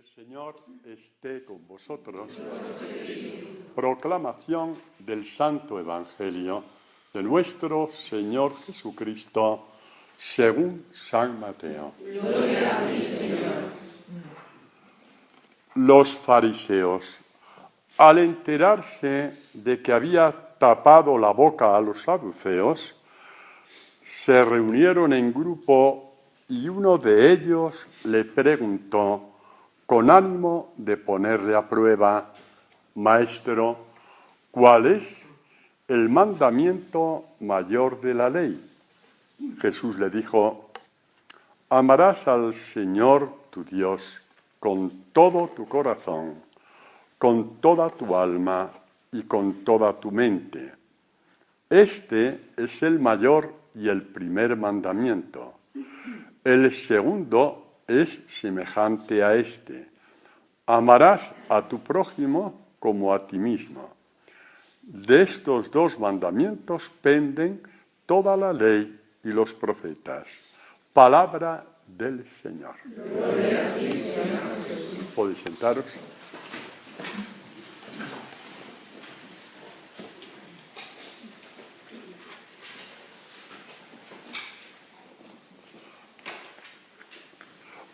El Señor esté con vosotros. Proclamación del Santo Evangelio de nuestro Señor Jesucristo según San Mateo. Gloria a ti, Señor. Los fariseos, al enterarse de que había tapado la boca a los saduceos, se reunieron en grupo y uno de ellos le preguntó, con ánimo de ponerle a prueba: Maestro, ¿cuál es el mandamiento mayor de la ley? Jesús le dijo: amarás al Señor tu Dios con todo tu corazón, con toda tu alma y con toda tu mente. Este es el mayor y el primer mandamiento. El segundo es semejante a este: amarás a tu prójimo como a ti mismo. De estos dos mandamientos penden toda la ley y los profetas. Palabra del Señor. Gloria a ti, Señor Jesús. Podéis sentaros.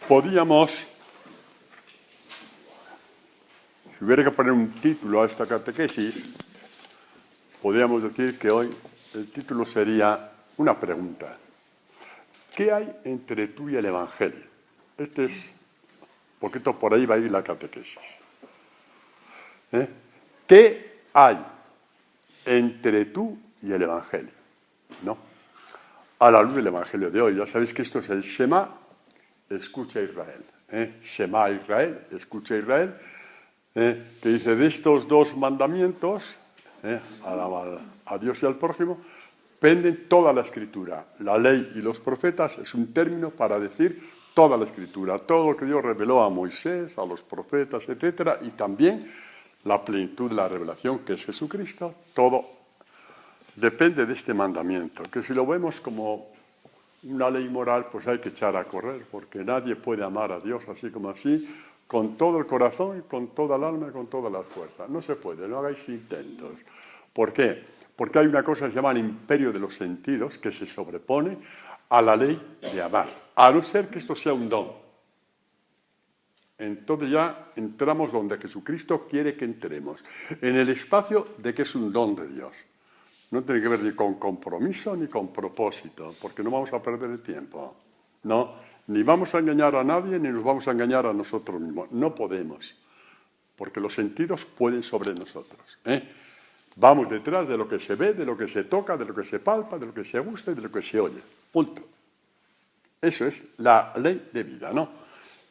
Podíamos, si hubiera que poner un título a esta catequesis, podríamos decir que hoy el título sería una pregunta. ¿Qué hay entre tú y el Evangelio? Este es, un poquito por ahí va a ir la catequesis. ¿Qué hay entre tú y el Evangelio? ¿No? A la luz del Evangelio de hoy, ya sabéis que esto es el Shema, escucha Israel. Shema Israel, escucha Israel, que dice: de estos dos mandamientos, a Dios y al prójimo, penden toda la Escritura. La ley y los profetas es un término para decir toda la Escritura, todo lo que Dios reveló a Moisés, a los profetas, etc., y también la plenitud de la revelación, que es Jesucristo. Todo depende de este mandamiento, que si lo vemos como una ley moral, pues hay que echar a correr, porque nadie puede amar a Dios así como así, con todo el corazón, con toda el alma y con toda la fuerza. No se puede, no hagáis intentos. ¿Por qué? Porque hay una cosa que se llama el imperio de los sentidos, que se sobrepone a la ley de amar, a no ser que esto sea un don. Entonces ya entramos donde Jesucristo quiere que entremos, en el espacio de que es un don de Dios. No tiene que ver ni con compromiso ni con propósito, porque no vamos a perder el tiempo. No, ni vamos a engañar a nadie, ni nos vamos a engañar a nosotros mismos. No podemos, porque los sentidos pueden sobre nosotros. Vamos detrás de lo que se ve, de lo que se toca, de lo que se palpa, de lo que se gusta y de lo que se oye. Punto. Eso es la ley de vida, ¿no?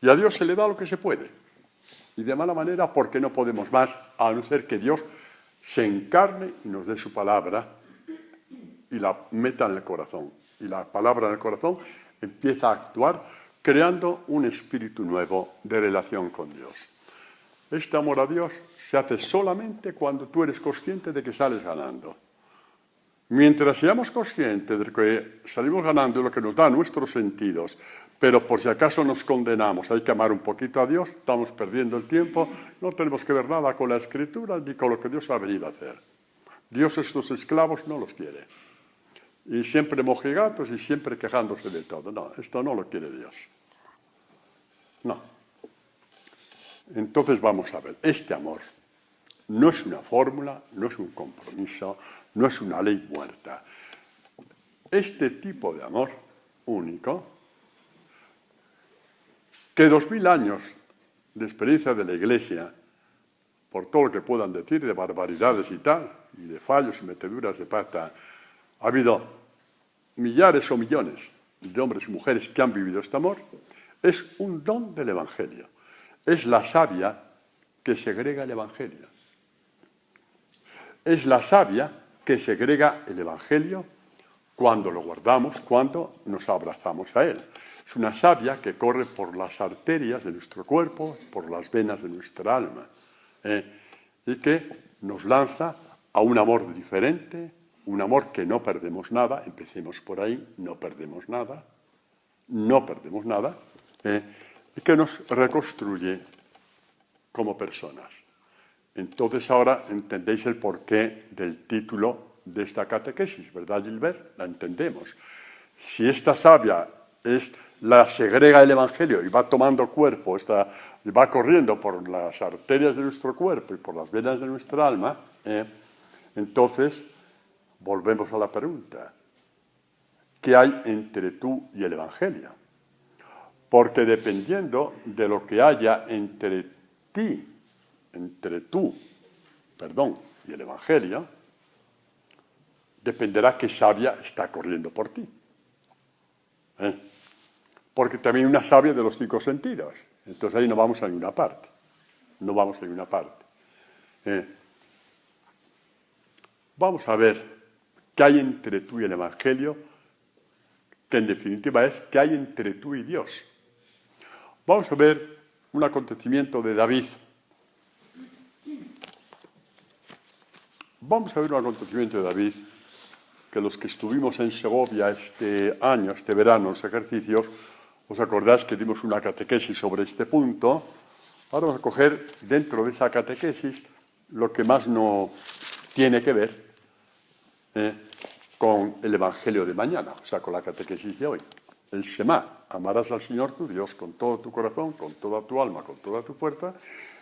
Y a Dios se le da lo que se puede. Y de mala manera, porque no podemos más, a no ser que Dios se encarne y nos dé su palabra y la meta en el corazón. Y la palabra en el corazón empieza a actuar creando un espíritu nuevo de relación con Dios. Este amor a Dios se hace solamente cuando tú eres consciente de que sales ganando. Mientras seamos conscientes de que salimos ganando lo que nos da nuestros sentidos, pero por si acaso nos condenamos, hay que amar un poquito a Dios, estamos perdiendo el tiempo, no tenemos que ver nada con la Escritura ni con lo que Dios ha venido a hacer. Dios estos esclavos no los quiere. Y siempre mojigatos y siempre quejándose de todo. No, esto no lo quiere Dios. No. Entonces vamos a ver, este amor no es una fórmula, no es un compromiso, no es una ley muerta. Este tipo de amor único, que 2000 años de experiencia de la Iglesia, por todo lo que puedan decir de barbaridades y tal, y de fallos y meteduras de pata, ha habido millares o millones de hombres y mujeres que han vivido este amor, es un don del Evangelio. Es la savia que segrega el Evangelio. Es la savia que segrega el Evangelio cuando lo guardamos, cuando nos abrazamos a él. Es una savia que corre por las arterias de nuestro cuerpo, por las venas de nuestra alma, y que nos lanza a un amor diferente, un amor que no perdemos nada. Empecemos por ahí, no perdemos nada, y que nos reconstruye como personas. Entonces ahora entendéis el porqué del título de esta catequesis, ¿verdad, Gilbert? La entendemos. Si esta savia la segrega el Evangelio y va tomando cuerpo, y va corriendo por las arterias de nuestro cuerpo y por las venas de nuestra alma, entonces volvemos a la pregunta: ¿qué hay entre tú y el Evangelio? Porque dependiendo de lo que haya entre tú y el Evangelio, dependerá qué savia está corriendo por ti. Porque también una savia de los 5 sentidos. Entonces ahí no vamos a ninguna parte. No vamos a ninguna parte. Vamos a ver qué hay entre tú y el Evangelio, que en definitiva es qué hay entre tú y Dios. Vamos a ver un acontecimiento de David. Vamos a ver un acontecimiento de David, que los que estuvimos en Segovia este año, este verano, los ejercicios, os acordáis que dimos una catequesis sobre este punto. Ahora vamos a coger dentro de esa catequesis lo que más no tiene que ver con el Evangelio de mañana, o sea, con la catequesis de hoy. El Shema: amarás al Señor tu Dios con todo tu corazón, con toda tu alma, con toda tu fuerza.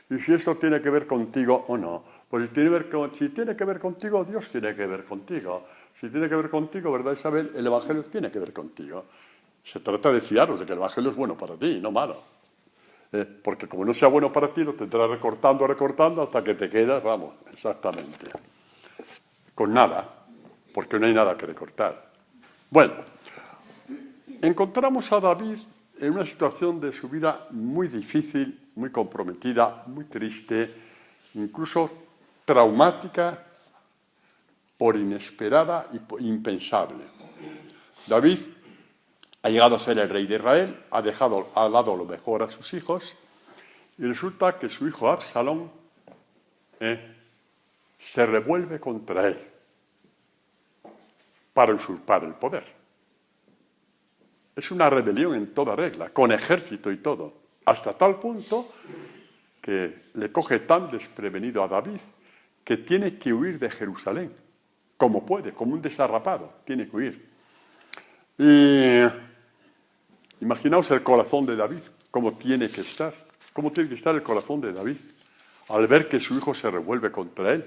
Y si eso tiene que ver contigo o no, pues si tiene que ver contigo, Dios tiene que ver contigo. Si tiene que ver contigo, ¿verdad, Isabel? El Evangelio tiene que ver contigo. Se trata de fiaros de que el Evangelio es bueno para ti, no malo. Porque como no sea bueno para ti, lo tendrás recortando hasta que te quedas, vamos, exactamente, con nada, porque no hay nada que recortar. Bueno, encontramos a David en una situación de su vida muy difícil, muy comprometida, muy triste, incluso traumática, por inesperada y por impensable. David ha llegado a ser el rey de Israel, ha dado lo mejor a sus hijos, y resulta que su hijo Absalón se revuelve contra él para usurpar el poder. Es una rebelión en toda regla, con ejército y todo, hasta tal punto que le coge tan desprevenido a David que tiene que huir de Jerusalén, como puede, como un desarrapado, tiene que huir. Y imaginaos el corazón de David, cómo tiene que estar el corazón de David al ver que su hijo se revuelve contra él.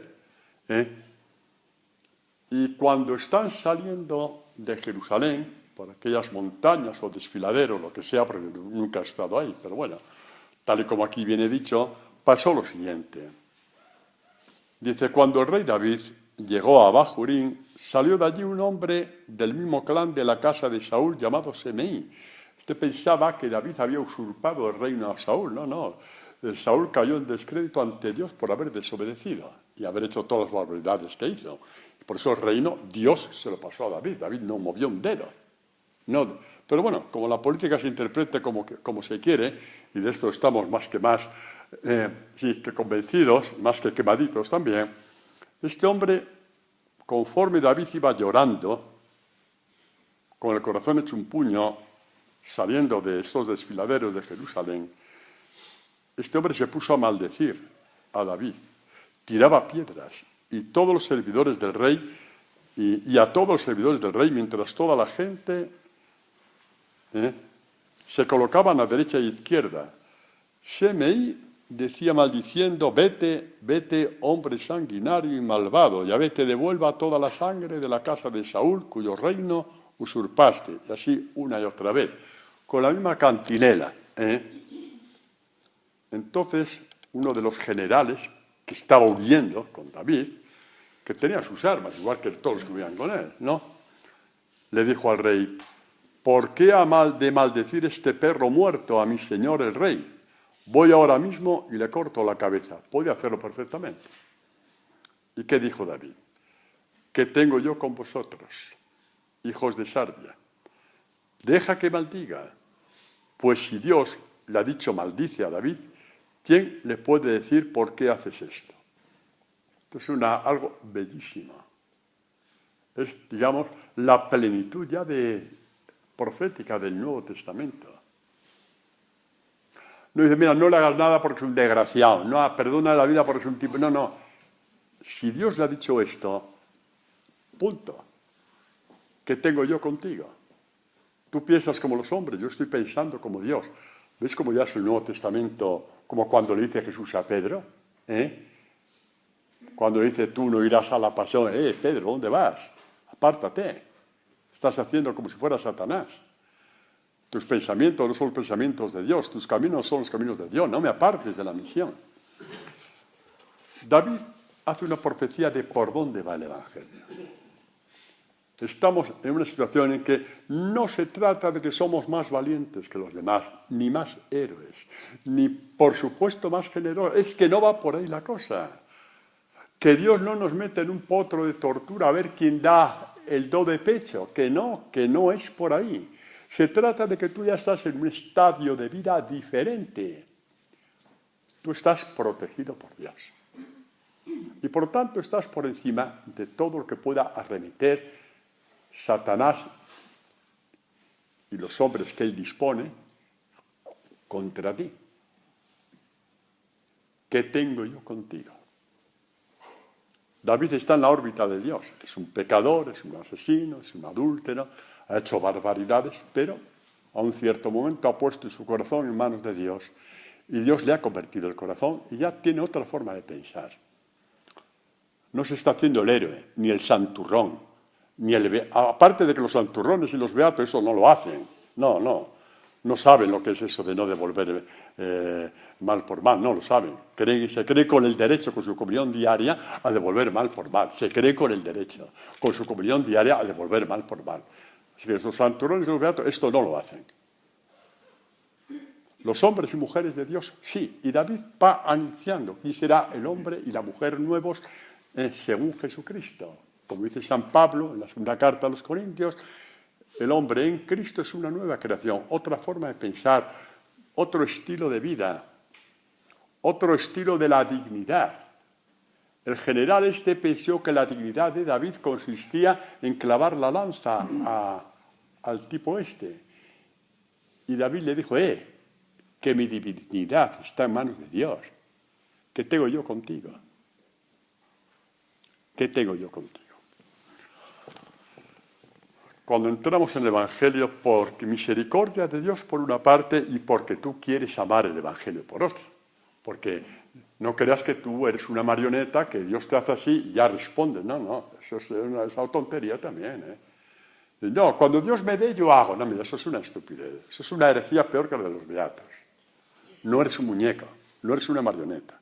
Y cuando están saliendo de Jerusalén, por aquellas montañas o desfiladeros, lo que sea, porque nunca he estado ahí, pero bueno, tal y como aquí viene dicho, pasó lo siguiente. Dice: cuando el rey David llegó a Bahurín, salió de allí un hombre del mismo clan de la casa de Saúl llamado Semeí. Este pensaba que David había usurpado el reino a Saúl. No. Saúl cayó en descrédito ante Dios por haber desobedecido y haber hecho todas las barbaridades que hizo. Por eso el reino Dios se lo pasó a David. David no movió un dedo. No, pero bueno, como la política se interprete como se quiere, y de esto estamos más que convencidos, más que quemaditos también, este hombre, conforme David iba llorando, con el corazón hecho un puño, saliendo de esos desfiladeros de Jerusalén, este hombre se puso a maldecir a David, tiraba piedras, y todos los servidores del rey, y a todos los servidores del rey, mientras toda la gente se colocaban a derecha e izquierda. Semeí decía maldiciendo: vete, hombre sanguinario y malvado, Yahvé te devuelva toda la sangre de la casa de Saúl, cuyo reino usurpaste. Y así una y otra vez, con la misma cantinela. Entonces, uno de los generales que estaba huyendo con David, que tenía sus armas, igual que todos los que huían con él, ¿no?, le dijo al rey: ¿por qué ha de maldecir este perro muerto a mi señor el rey? Voy ahora mismo y le corto la cabeza. Puede hacerlo perfectamente. ¿Y qué dijo David? ¿Qué tengo yo con vosotros, hijos de Sarbia? Deja que maldiga. Pues si Dios le ha dicho maldice a David, ¿quién le puede decir por qué haces esto? Esto es algo bellísimo. Es, digamos, la plenitud ya profética del Nuevo Testamento. No dice, mira, no le hagas nada porque es un desgraciado. No, perdona la vida porque es un tipo... No, no. Si Dios le ha dicho esto, punto. ¿Qué tengo yo contigo? Tú piensas como los hombres, yo estoy pensando como Dios. ¿Ves cómo ya es el Nuevo Testamento, como cuando le dice Jesús a Pedro? Cuando le dice, tú no irás a la pasión. Pedro, ¿dónde vas? Apártate. Estás haciendo como si fuera Satanás. Tus pensamientos no son los pensamientos de Dios, tus caminos son los caminos de Dios, no me apartes de la misión. David hace una profecía de por dónde va el Evangelio. Estamos en una situación en que no se trata de que somos más valientes que los demás, ni más héroes, ni por supuesto más generosos. Es que no va por ahí la cosa. Que Dios no nos mete en un potro de tortura a ver quién da el do de pecho, que no es por ahí. Se trata de que tú ya estás en un estadio de vida diferente. Tú estás protegido por Dios. Y por tanto estás por encima de todo lo que pueda arremeter Satanás y los hombres que él dispone contra ti. ¿Qué tengo yo contigo? David está en la órbita de Dios. Es un pecador, es un asesino, es un adúltero, ha hecho barbaridades, pero a un cierto momento ha puesto su corazón en manos de Dios y Dios le ha convertido el corazón y ya tiene otra forma de pensar. No se está haciendo el héroe, ni el santurrón, aparte de que los santurrones y los beatos eso no lo hacen. No saben lo que es eso de no devolver mal por mal, no lo saben. Se cree con el derecho, con su comunión diaria, a devolver mal por mal. Se cree con el derecho, con su comunión diaria, a devolver mal por mal. Así que los santurrones y los beatos esto no lo hacen. Los hombres y mujeres de Dios, sí. Y David va anunciando quién será el hombre y la mujer nuevos según Jesucristo. Como dice San Pablo en la segunda carta a los Corintios, el hombre en Cristo es una nueva creación, otra forma de pensar, otro estilo de vida, otro estilo de la dignidad. El general pensó que la dignidad de David consistía en clavar la lanza al tipo este. Y David le dijo, que mi dignidad está en manos de Dios. ¿Qué tengo yo contigo? ¿Qué tengo yo contigo? Cuando entramos en el Evangelio, por misericordia de Dios por una parte y porque tú quieres amar el Evangelio por otra. Porque no creas que tú eres una marioneta, que Dios te hace así y ya responde. No, eso es una tontería también. No, cuando Dios me dé, yo hago. No, mira, eso es una estupidez. Eso es una herejía peor que la de los beatos. No eres un muñeco, no eres una marioneta.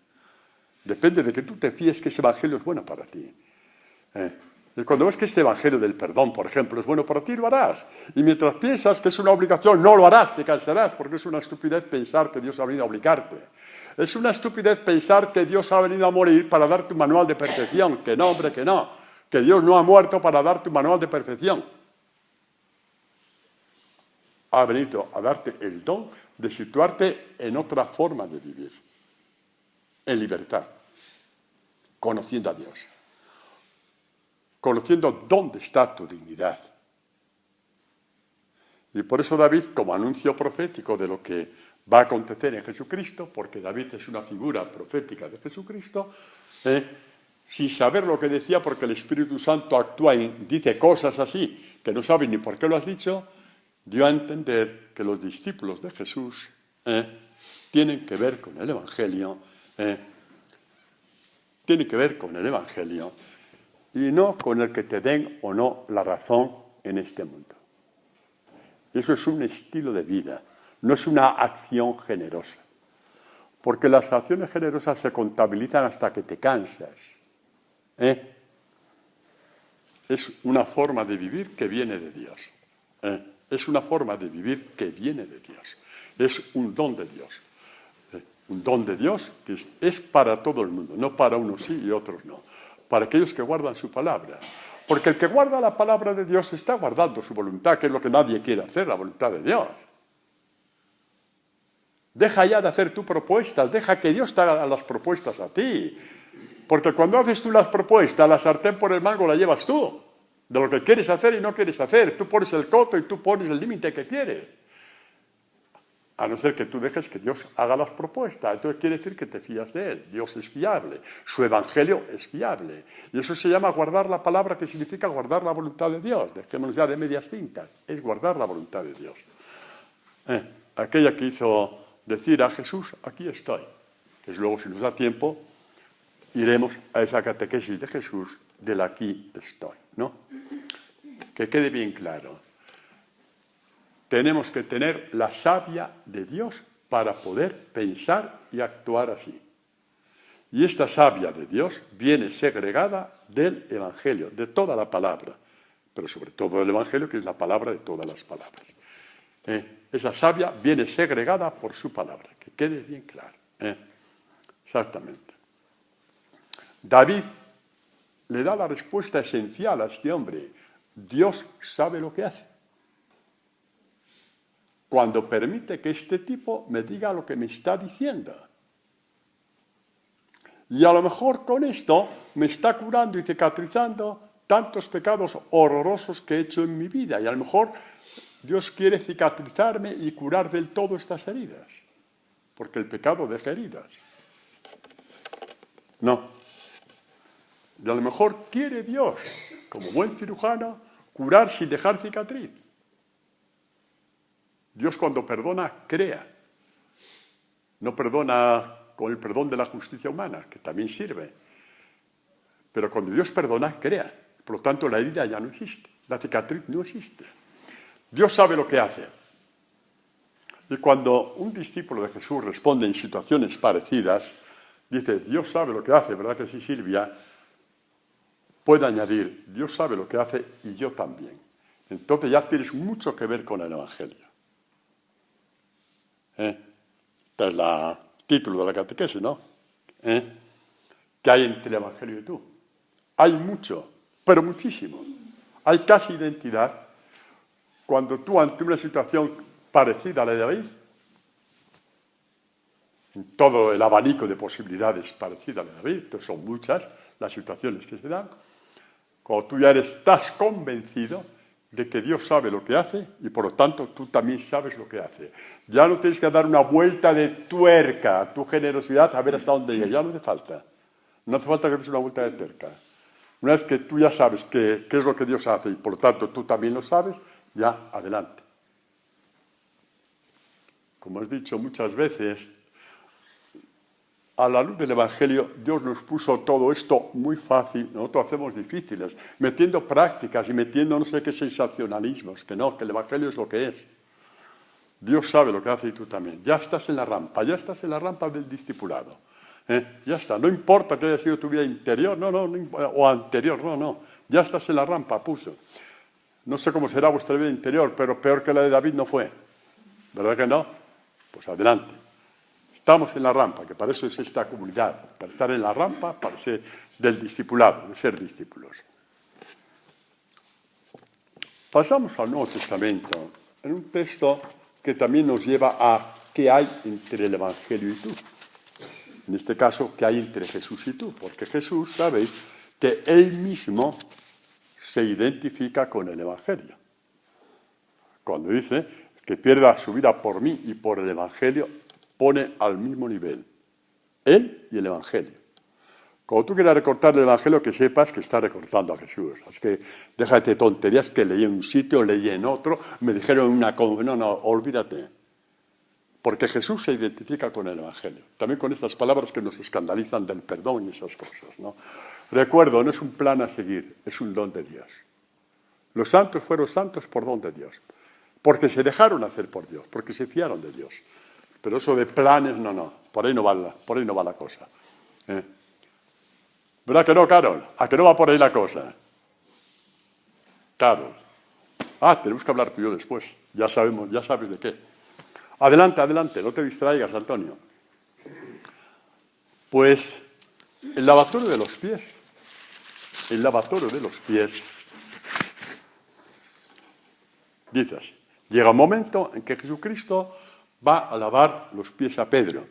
Depende de que tú te fíes que ese Evangelio es bueno para ti. Y cuando ves que este Evangelio del perdón, por ejemplo, es bueno para ti, lo harás. Y mientras piensas que es una obligación, no lo harás, te cansarás, porque es una estupidez pensar que Dios ha venido a obligarte. Es una estupidez pensar que Dios ha venido a morir para darte un manual de perfección. Que no, hombre, que no. Que Dios no ha muerto para darte un manual de perfección. Ha venido a darte el don de situarte en otra forma de vivir. En libertad. Conociendo a Dios. Conociendo dónde está tu dignidad. Y por eso David, como anuncio profético de lo que va a acontecer en Jesucristo, porque David es una figura profética de Jesucristo, sin saber lo que decía, porque el Espíritu Santo actúa y dice cosas así, que no sabe ni por qué lo has dicho, dio a entender que los discípulos de Jesús tienen que ver con el Evangelio, tienen que ver con el Evangelio, y no con el que te den o no la razón en este mundo. Eso es un estilo de vida, no es una acción generosa. Porque las acciones generosas se contabilizan hasta que te cansas. Es una forma de vivir que viene de Dios. Es una forma de vivir que viene de Dios. Es un don de Dios. Un don de Dios que es para todo el mundo, no para unos sí y otros no. Para aquellos que guardan su palabra. Porque el que guarda la palabra de Dios está guardando su voluntad, que es lo que nadie quiere hacer, la voluntad de Dios. Deja ya de hacer tus propuestas, deja que Dios te haga las propuestas a ti. Porque cuando haces tú las propuestas, la sartén por el mango la llevas tú. De lo que quieres hacer y no quieres hacer. Tú pones el coto y tú pones el límite que quieres. A no ser que tú dejes que Dios haga las propuestas. Entonces quiere decir que te fías de Él. Dios es fiable. Su evangelio es fiable. Y eso se llama guardar la palabra, que significa guardar la voluntad de Dios. Dejémonos ya de medias tintas. Es guardar la voluntad de Dios. Aquella que hizo decir a Jesús, aquí estoy. Que luego, si nos da tiempo, iremos a esa catequesis de Jesús del aquí estoy, ¿no? Que quede bien claro. Tenemos que tener la savia de Dios para poder pensar y actuar así. Y esta savia de Dios viene segregada del Evangelio, de toda la palabra, pero sobre todo del Evangelio, que es la palabra de todas las palabras. Esa savia viene segregada por su palabra, que quede bien claro. Exactamente. David le da la respuesta esencial a este hombre. Dios sabe lo que hace. Cuando permite que este tipo me diga lo que me está diciendo. Y a lo mejor con esto me está curando y cicatrizando tantos pecados horrorosos que he hecho en mi vida. Y a lo mejor Dios quiere cicatrizarme y curar del todo estas heridas. Porque el pecado deja heridas. No. Y a lo mejor quiere Dios, como buen cirujano, curar sin dejar cicatriz. Dios cuando perdona, crea. No perdona con el perdón de la justicia humana, que también sirve. Pero cuando Dios perdona, crea. Por lo tanto, la herida ya no existe. La cicatriz no existe. Dios sabe lo que hace. Y cuando un discípulo de Jesús responde en situaciones parecidas, dice, Dios sabe lo que hace, ¿verdad que sí, Silvia? Puede añadir, Dios sabe lo que hace y yo también. Entonces ya tienes mucho que ver con el Evangelio. Este es el título de la catequesis, ¿no? ¿Qué hay entre el Evangelio y tú? Hay mucho, pero muchísimo. Hay casi identidad. Cuando tú, ante una situación parecida a la de David, en todo el abanico de posibilidades parecidas a la de David, que son muchas las situaciones que se dan, cuando tú ya estás convencido de que Dios sabe lo que hace y por lo tanto tú también sabes lo que hace. Ya no tienes que dar una vuelta de tuerca a tu generosidad a ver hasta dónde llega. Ya no hace falta. No hace falta que des una vuelta de tuerca. Una vez que tú ya sabes qué es lo que Dios hace y por lo tanto tú también lo sabes, ya adelante. Como has dicho muchas veces, a la luz del Evangelio, Dios nos puso todo esto muy fácil, nosotros hacemos difíciles, metiendo prácticas y metiendo no sé qué sensacionalismos, que no, que el Evangelio es lo que es. Dios sabe lo que hace y tú también. Ya estás en la rampa del discipulado. Ya está, no importa que haya sido tu vida interior, no, o anterior, no, ya estás en la rampa, puso. No sé cómo será vuestra vida interior, pero peor que la de David no fue. ¿Verdad que no? Pues adelante. Estamos en la rampa, que para eso es esta comunidad, para estar en la rampa, para ser del discipulado, de ser discípulos. Pasamos al Nuevo Testamento, en un texto que también nos lleva a qué hay entre el Evangelio y tú. En este caso, qué hay entre Jesús y tú, porque Jesús, sabéis, que Él mismo se identifica con el Evangelio. Cuando dice que pierda su vida por mí y por el Evangelio, pone al mismo nivel Él y el Evangelio. Cuando tú quieras recortar el Evangelio, que sepas que está recortando a Jesús. Así que déjate de tonterías que leí en un sitio, leí en otro, me dijeron una... No, olvídate. Porque Jesús se identifica con el Evangelio. También con estas palabras que nos escandalizan del perdón y esas cosas, ¿no? Recuerdo, no es un plan a seguir, es un don de Dios. Los santos fueron santos por don de Dios. Porque se dejaron hacer por Dios, porque se fiaron de Dios. Pero eso de planes, no, por ahí no va la cosa. ¿Verdad que no, Carol? ¿A que no va por ahí la cosa? Carol. Tenemos que hablar tú y yo después. Ya sabes de qué. Adelante, no te distraigas, Antonio. Pues el lavatorio de los pies. Dice así. Llega un momento en que Jesucristo va a lavar los pies a Pedro.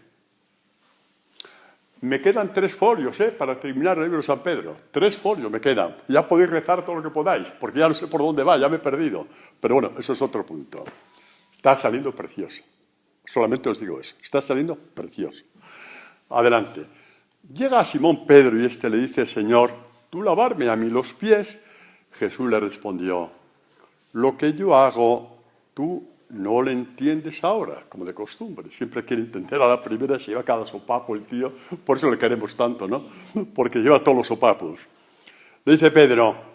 Me quedan 3 folios, para terminar el libro de San Pedro. 3 folios me quedan. Ya podéis rezar todo lo que podáis, porque ya no sé por dónde va, ya me he perdido. Pero bueno, eso es otro punto. Está saliendo precioso. Solamente os digo eso. Está saliendo precioso. Adelante. Llega a Simón Pedro y le dice, Señor, ¿tú lavarme a mí los pies? Jesús le respondió, lo que yo hago, tú no lo entiendes ahora, como de costumbre. Siempre quiere entender a la primera, se lleva cada sopapo el tío, por eso le queremos tanto, ¿no? Porque lleva todos los sopapos. Le dice Pedro,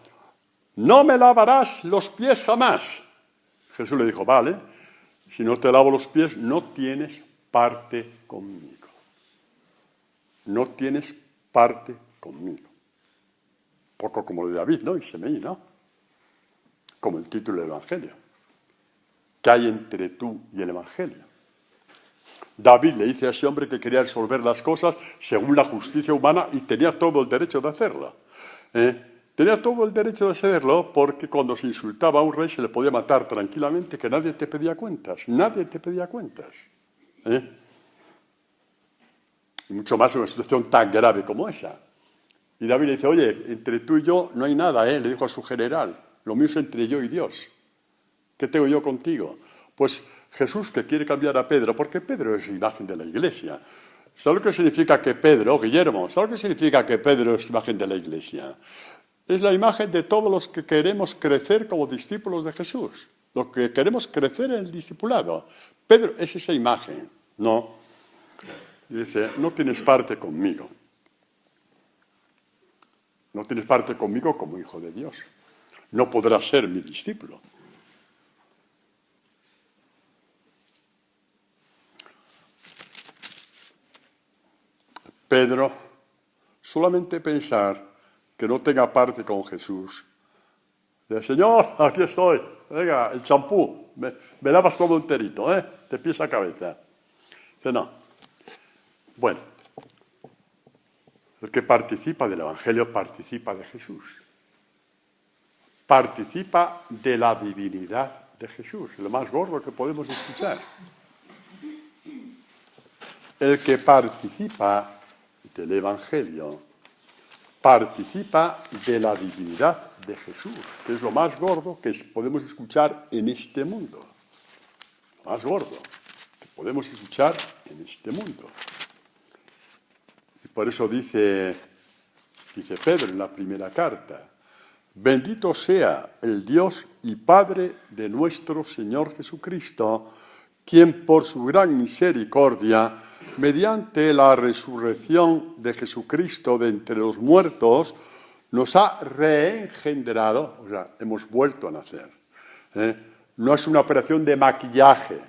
no me lavarás los pies jamás. Jesús le dijo, vale, si no te lavo los pies, no tienes parte conmigo. No tienes parte conmigo. Poco como lo de David, ¿no? Y Semeí, ¿no? Como el título del Evangelio. ¿Qué hay entre tú y el Evangelio? David le dice a ese hombre que quería resolver las cosas según la justicia humana y tenía todo el derecho de hacerlo. Tenía todo el derecho de hacerlo porque cuando se insultaba a un rey se le podía matar tranquilamente, que nadie te pedía cuentas. Nadie te pedía cuentas. Y mucho más en una situación tan grave como esa. Y David le dice, oye, entre tú y yo no hay nada, le dijo a su general. Lo mío es entre yo y Dios. ¿Qué tengo yo contigo? Pues Jesús que quiere cambiar a Pedro, porque Pedro es imagen de la Iglesia. ¿Sabes lo que significa que Pedro, Guillermo, sabes lo que significa que Pedro es imagen de la Iglesia? Es la imagen de todos los que queremos crecer como discípulos de Jesús. Los que queremos crecer en el discipulado. Pedro es esa imagen, ¿no? Y dice, no tienes parte conmigo. No tienes parte conmigo como hijo de Dios. No podrás ser mi discípulo. Pedro, solamente pensar que no tenga parte con Jesús. Dice, Señor, aquí estoy. Venga, el champú. Me lavas todo enterito, de pies a cabeza. Dice, no. Bueno, el que participa del Evangelio participa de Jesús. Participa de la divinidad de Jesús, lo más gordo que podemos escuchar. El que participa del Evangelio participa de la divinidad de Jesús, que es lo más gordo que podemos escuchar en este mundo. Lo más gordo que podemos escuchar en este mundo. Y por eso dice Pedro en la primera carta, bendito sea el Dios y Padre de nuestro Señor Jesucristo, quien por su gran misericordia, mediante la resurrección de Jesucristo de entre los muertos, nos ha reengendrado, o sea, hemos vuelto a nacer. No es una operación de maquillaje,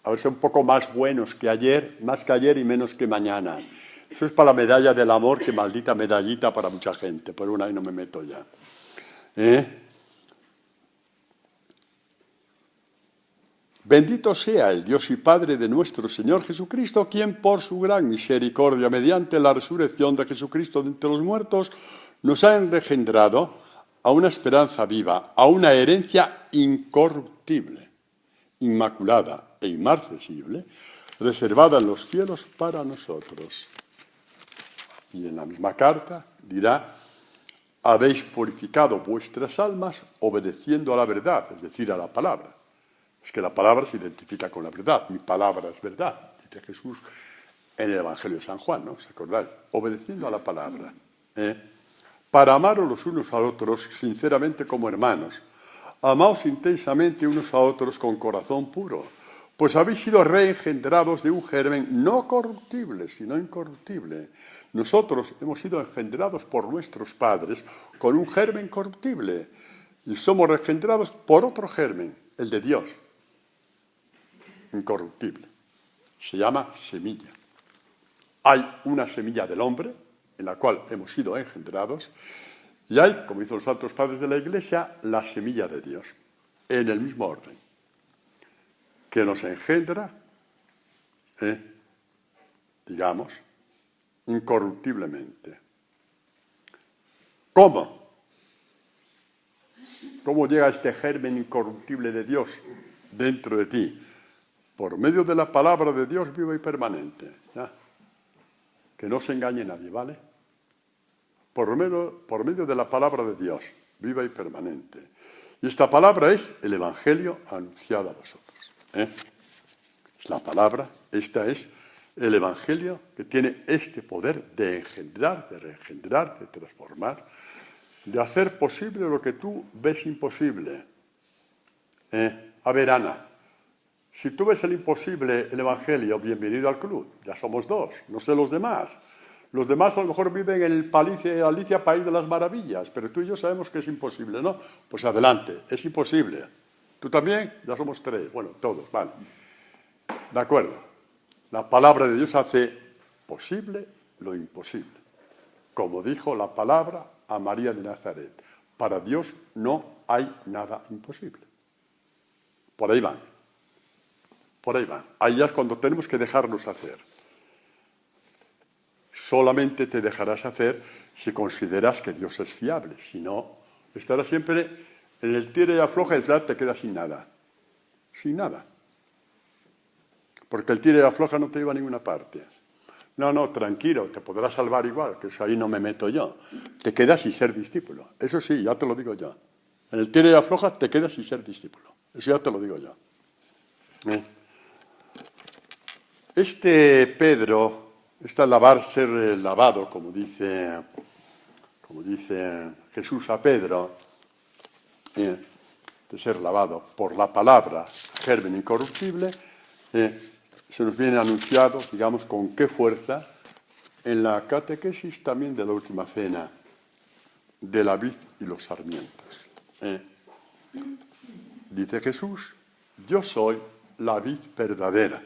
a ver, ser un poco más buenos que ayer, más que ayer y menos que mañana. Eso es para la medalla del amor, que maldita medallita para mucha gente, por una ahí no me meto ya. Bendito sea el Dios y Padre de nuestro Señor Jesucristo, quien por su gran misericordia, mediante la resurrección de Jesucristo de entre los muertos, nos ha engendrado a una esperanza viva, a una herencia incorruptible, inmaculada e inmarcesible, reservada en los cielos para nosotros. Y en la misma carta dirá, habéis purificado vuestras almas obedeciendo a la verdad, es decir, a la palabra. Es que la palabra se identifica con la verdad. Mi palabra es verdad, dice Jesús en el Evangelio de San Juan, ¿no? ¿Os acordáis? Obedeciendo a la palabra. Para amaros los unos a otros sinceramente como hermanos. Amaos intensamente unos a otros con corazón puro, pues habéis sido reengendrados de un germen no corruptible, sino incorruptible. Nosotros hemos sido engendrados por nuestros padres con un germen corruptible y somos reengendrados por otro germen, el de Dios, incorruptible. Se llama semilla. Hay una semilla del hombre en la cual hemos sido engendrados y hay, como dicen los santos padres de la Iglesia, la semilla de Dios, en el mismo orden, que nos engendra, digamos, incorruptiblemente. ¿Cómo? ¿Cómo llega este germen incorruptible de Dios dentro de ti? Por medio de la palabra de Dios viva y permanente. ¿Ya? Que no se engañe nadie, ¿vale? Por medio de la palabra de Dios, viva y permanente. Y esta palabra es el Evangelio anunciado a vosotros. Es la palabra, esta es el Evangelio que tiene este poder de engendrar, de reengendrar, de transformar, de hacer posible lo que tú ves imposible. A ver, Ana, si tú ves el imposible, el Evangelio, bienvenido al club. Ya somos dos, no sé los demás. Los demás a lo mejor viven en el Alicia, País de las Maravillas, pero tú y yo sabemos que es imposible, ¿no? Pues adelante, es imposible. ¿Tú también? Ya somos tres. Bueno, todos, vale. De acuerdo. La palabra de Dios hace posible lo imposible. Como dijo la palabra a María de Nazaret. Para Dios no hay nada imposible. Por ahí van. Por ahí van. Ahí ya es cuando tenemos que dejarnos hacer. Solamente te dejarás hacer si consideras que Dios es fiable. Si no, estarás siempre en el tira y afloja y al final te quedas sin nada. Sin nada. Porque el tira y afloja no te lleva a ninguna parte. No, tranquilo, te podrás salvar igual, que eso ahí no me meto yo. Te quedas sin ser discípulo. Eso sí, ya te lo digo yo. En el tira y afloja te quedas sin ser discípulo. Eso ya te lo digo yo. Este Pedro, ser lavado, como dice Jesús a Pedro, de ser lavado por la palabra, germen incorruptible, se nos viene anunciado, digamos, con qué fuerza, en la catequesis también de la última cena, de la vid y los sarmientos. Dice Jesús, yo soy la vid verdadera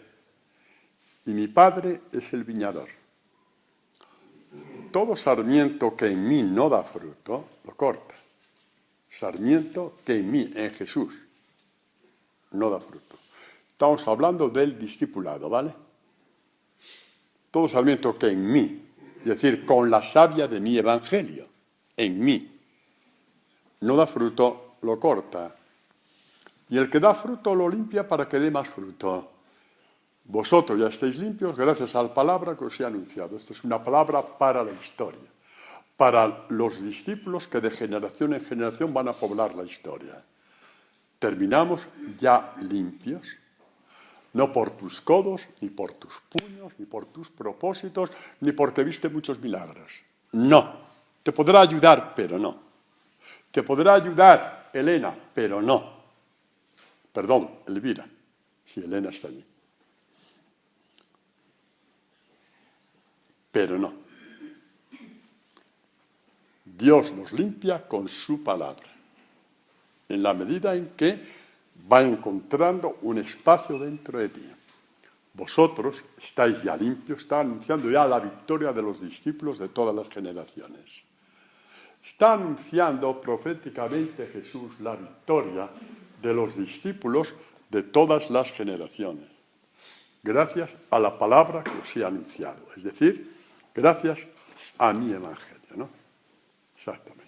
y mi Padre es el viñador. Todo sarmiento que en mí no da fruto, lo corta. Sarmiento que en mí, en Jesús, no da fruto. Estamos hablando del discipulado, ¿vale? Todo sarmiento que en mí, es decir, con la savia de mi evangelio, en mí, no da fruto, lo corta. Y el que da fruto lo limpia para que dé más fruto. Vosotros ya estáis limpios gracias a la palabra que os he anunciado. Esta es una palabra para la historia, para los discípulos que de generación en generación van a poblar la historia. Terminamos ya limpios, no por tus codos, ni por tus puños, ni por tus propósitos, ni porque viste muchos milagros. No. Te podrá ayudar, pero no. Te podrá ayudar Elena, pero no. Perdón, Elvira, si Elena está allí. Pero no. Dios nos limpia con su palabra, en la medida en que va encontrando un espacio dentro de ti. Vosotros estáis ya limpios, está anunciando ya la victoria de los discípulos de todas las generaciones. Está anunciando proféticamente Jesús la victoria de los discípulos de todas las generaciones. Gracias a la palabra que os he anunciado, es decir, gracias a mi evangelio, ¿no? Exactamente.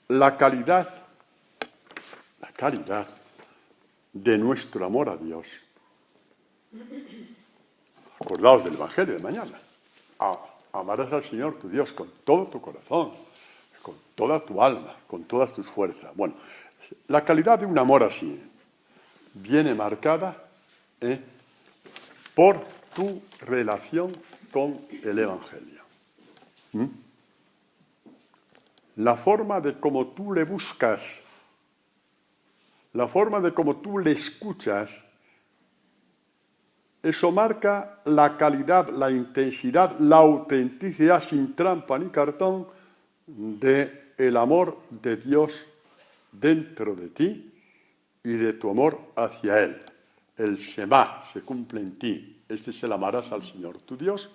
La calidad de nuestro amor a Dios. Acordaos del evangelio de mañana. Amarás al Señor tu Dios con todo tu corazón, con toda tu alma, con todas tus fuerzas. Bueno, la calidad de un amor así viene marcada por tu relación con el Evangelio. La forma de cómo tú le buscas, la forma de cómo tú le escuchas, eso marca la calidad, la intensidad, la autenticidad sin trampa ni cartón del amor de Dios dentro de ti y de tu amor hacia Él. El Shema se cumple en ti. Este es el amarás al Señor tu Dios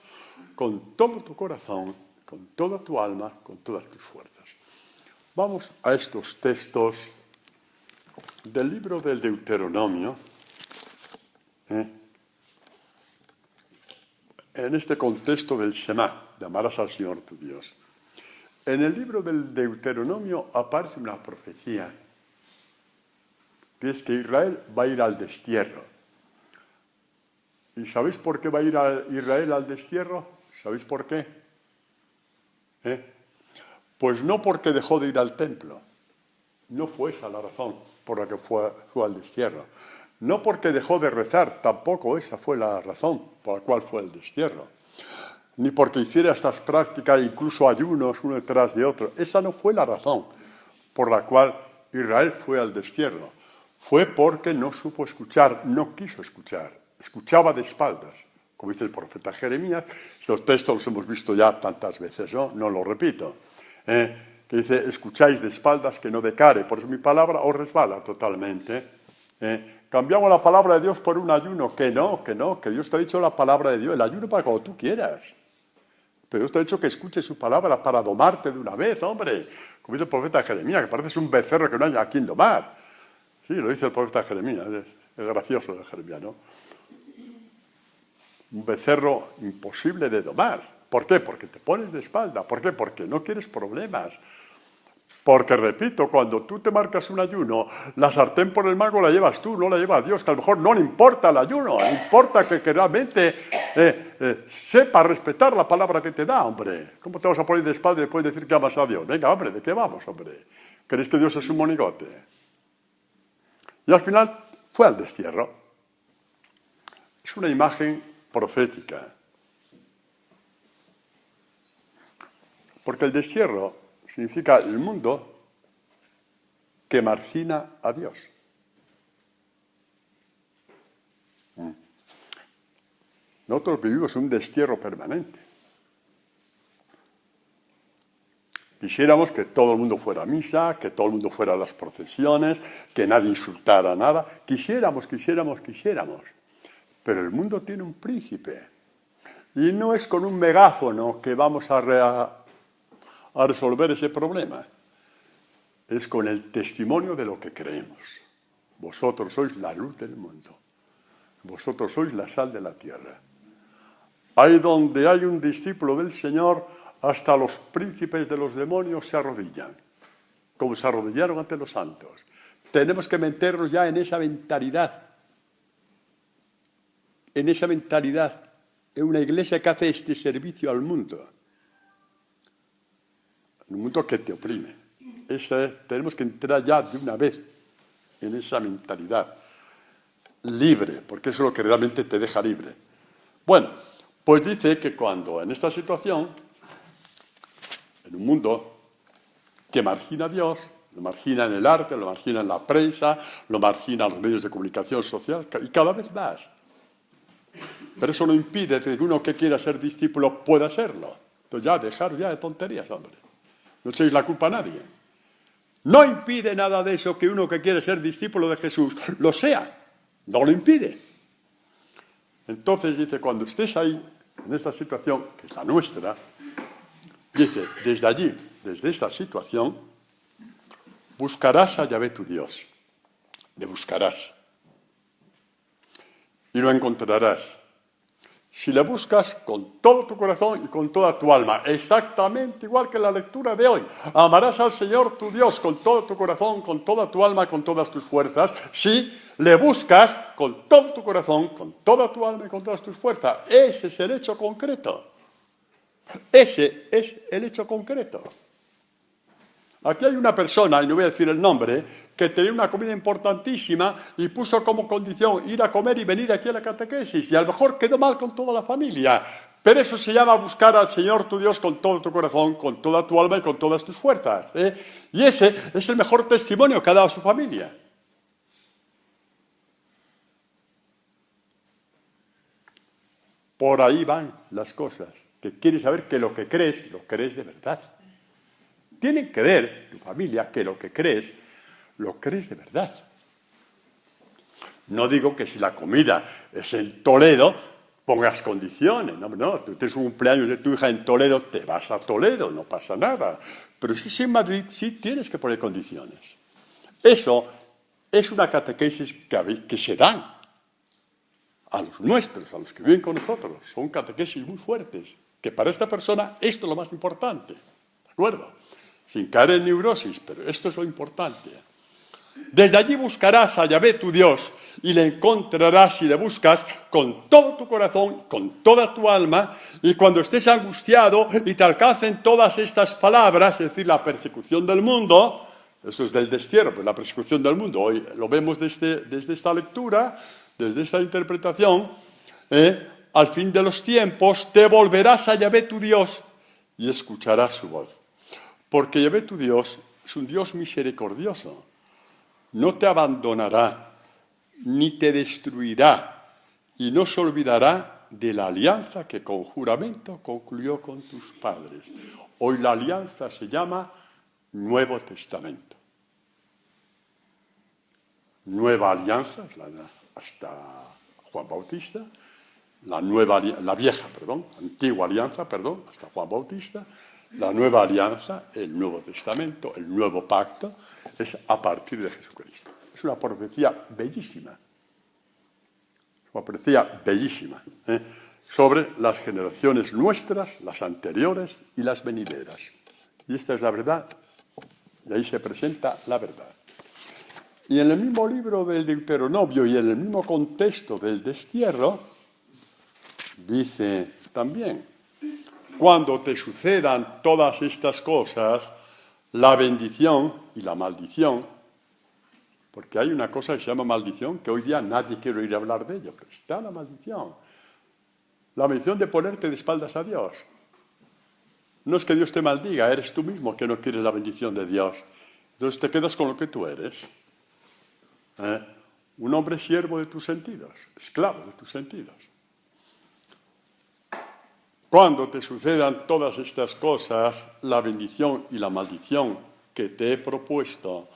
con todo tu corazón, con toda tu alma, con todas tus fuerzas. Vamos a estos textos del libro del Deuteronomio, en este contexto del Shema, de amarás al Señor tu Dios. En el libro del Deuteronomio aparece una profecía, que es que Israel va a ir al destierro. ¿Y sabéis por qué va a ir a Israel al destierro? ¿Sabéis por qué? Pues no porque dejó de ir al templo. no fue esa la razón por la que fue al destierro. No porque dejó de rezar, tampoco esa fue la razón por la cual fue al destierro. Ni porque hiciera estas prácticas, incluso ayunos uno detrás de otro. Esa no fue la razón por la cual Israel fue al destierro. Fue porque no supo escuchar, no quiso escuchar. Escuchaba de espaldas, como dice el profeta Jeremías. Estos textos los hemos visto ya tantas veces, no lo repito. Que dice, escucháis de espaldas que no de cara. Por eso mi palabra os resbala totalmente. Cambiamos la palabra de Dios por un ayuno. Que Dios te ha dicho la palabra de Dios. El ayuno para cuando tú quieras. Pero Dios te ha dicho que escuches su palabra para domarte de una vez, hombre. Como dice el profeta Jeremías, que pareces un becerro que no haya a quien domar. Sí, lo dice el profeta Jeremías. Es gracioso el Jeremías, ¿no? Un becerro imposible de domar. ¿Por qué? Porque te pones de espalda. ¿Por qué? Porque no quieres problemas. Porque, repito, cuando tú te marcas un ayuno, la sartén por el mango la llevas tú, no la lleva Dios, que a lo mejor no le importa el ayuno, le importa que realmente sepa respetar la palabra que te da, hombre. ¿Cómo te vas a poner de espalda y después decir que amas a Dios? Venga, hombre, ¿de qué vamos, hombre? ¿Crees que Dios es un monigote? Y al final fue al destierro. Es una imagen profética. Porque el destierro significa el mundo que margina a Dios. Nosotros vivimos un destierro permanente. Quisiéramos que todo el mundo fuera a misa, que todo el mundo fuera a las procesiones, que nadie insultara nada. Quisiéramos. Pero el mundo tiene un príncipe. Y no es con un megáfono que vamos a resolver ese problema. Es con el testimonio de lo que creemos. Vosotros sois la luz del mundo. Vosotros sois la sal de la tierra. Ahí donde hay un discípulo del Señor, hasta los príncipes de los demonios se arrodillan, como se arrodillaron ante los santos. Tenemos que meternos ya en esa mentalidad. En una iglesia que hace este servicio al mundo. Un mundo que te oprime. Tenemos que entrar ya de una vez en esa mentalidad libre, porque eso es lo que realmente te deja libre. Bueno, pues dice que cuando en esta situación, en un mundo que margina a Dios, lo margina en el arte, lo margina en la prensa, lo margina en los medios de comunicación social, y cada vez más. Pero eso no impide que uno que quiera ser discípulo pueda serlo. Entonces ya, dejar ya de tonterías, hombre. No echéis la culpa a nadie. No impide nada de eso que uno que quiere ser discípulo de Jesús lo sea. No lo impide. Entonces dice, cuando estés ahí, en esta situación, que es la nuestra, dice, desde allí, desde esta situación, buscarás a Yahvé tu Dios. Le buscarás. Y lo encontrarás. Si le buscas con todo tu corazón y con toda tu alma, exactamente igual que la lectura de hoy. Amarás al Señor tu Dios con todo tu corazón, con toda tu alma, con todas tus fuerzas. Si le buscas con todo tu corazón, con toda tu alma y con todas tus fuerzas. Ese es el hecho concreto. Ese es el hecho concreto. Aquí hay una persona, y no voy a decir el nombre, que tenía una comida importantísima y puso como condición ir a comer y venir aquí a la catequesis. Y a lo mejor quedó mal con toda la familia. Pero eso se llama buscar al Señor tu Dios con todo tu corazón, con toda tu alma y con todas tus fuerzas. Y ese es el mejor testimonio que ha dado a su familia. Por ahí van las cosas. Que quieres saber que lo crees de verdad. Tienen que ver, tu familia, que lo crees de verdad. No digo que si la comida es en Toledo, pongas condiciones. No, tú tienes un cumpleaños de tu hija en Toledo, te vas a Toledo, no pasa nada. Pero si es en Madrid, sí tienes que poner condiciones. Eso es una catequesis que se dan a los nuestros, a los que viven con nosotros. Son catequesis muy fuertes, que para esta persona esto es lo más importante. ¿De acuerdo? Sin caer en neurosis, pero esto es lo importante. Desde allí buscarás a Yahvé tu Dios y le encontrarás si le buscas con todo tu corazón, con toda tu alma, y cuando estés angustiado y te alcancen todas estas palabras, es decir, la persecución del mundo, Eso es del destierro, pues la persecución del mundo. Hoy lo vemos desde esta lectura, desde esta interpretación. Al fin de los tiempos te volverás a Yahvé tu Dios y escucharás su voz. Porque Yahvé tu Dios es un Dios misericordioso. No te abandonará, ni te destruirá, y no se olvidará de la alianza que con juramento concluyó con tus padres. Hoy la alianza se llama Nuevo Testamento. Nueva alianza, hasta Juan Bautista, antigua alianza, hasta Juan Bautista. La nueva alianza, el Nuevo Testamento, el nuevo pacto, es a partir de Jesucristo. Es una profecía bellísima. Una profecía bellísima, sobre las generaciones nuestras, las anteriores y las venideras. Y esta es la verdad, y ahí se presenta la verdad. Y en el mismo libro del Deuteronomio y en el mismo contexto del destierro, dice también: cuando te sucedan todas estas cosas, la bendición y la maldición, porque hay una cosa que se llama maldición, que hoy día nadie quiere oír hablar de ello, pero está la maldición. La maldición de ponerte de espaldas a Dios. No es que Dios te maldiga, eres tú mismo que no quieres la bendición de Dios. Entonces te quedas con lo que tú eres. Un hombre siervo de tus sentidos, esclavo de tus sentidos. Cuando te sucedan todas estas cosas, la bendición y la maldición que te he propuesto,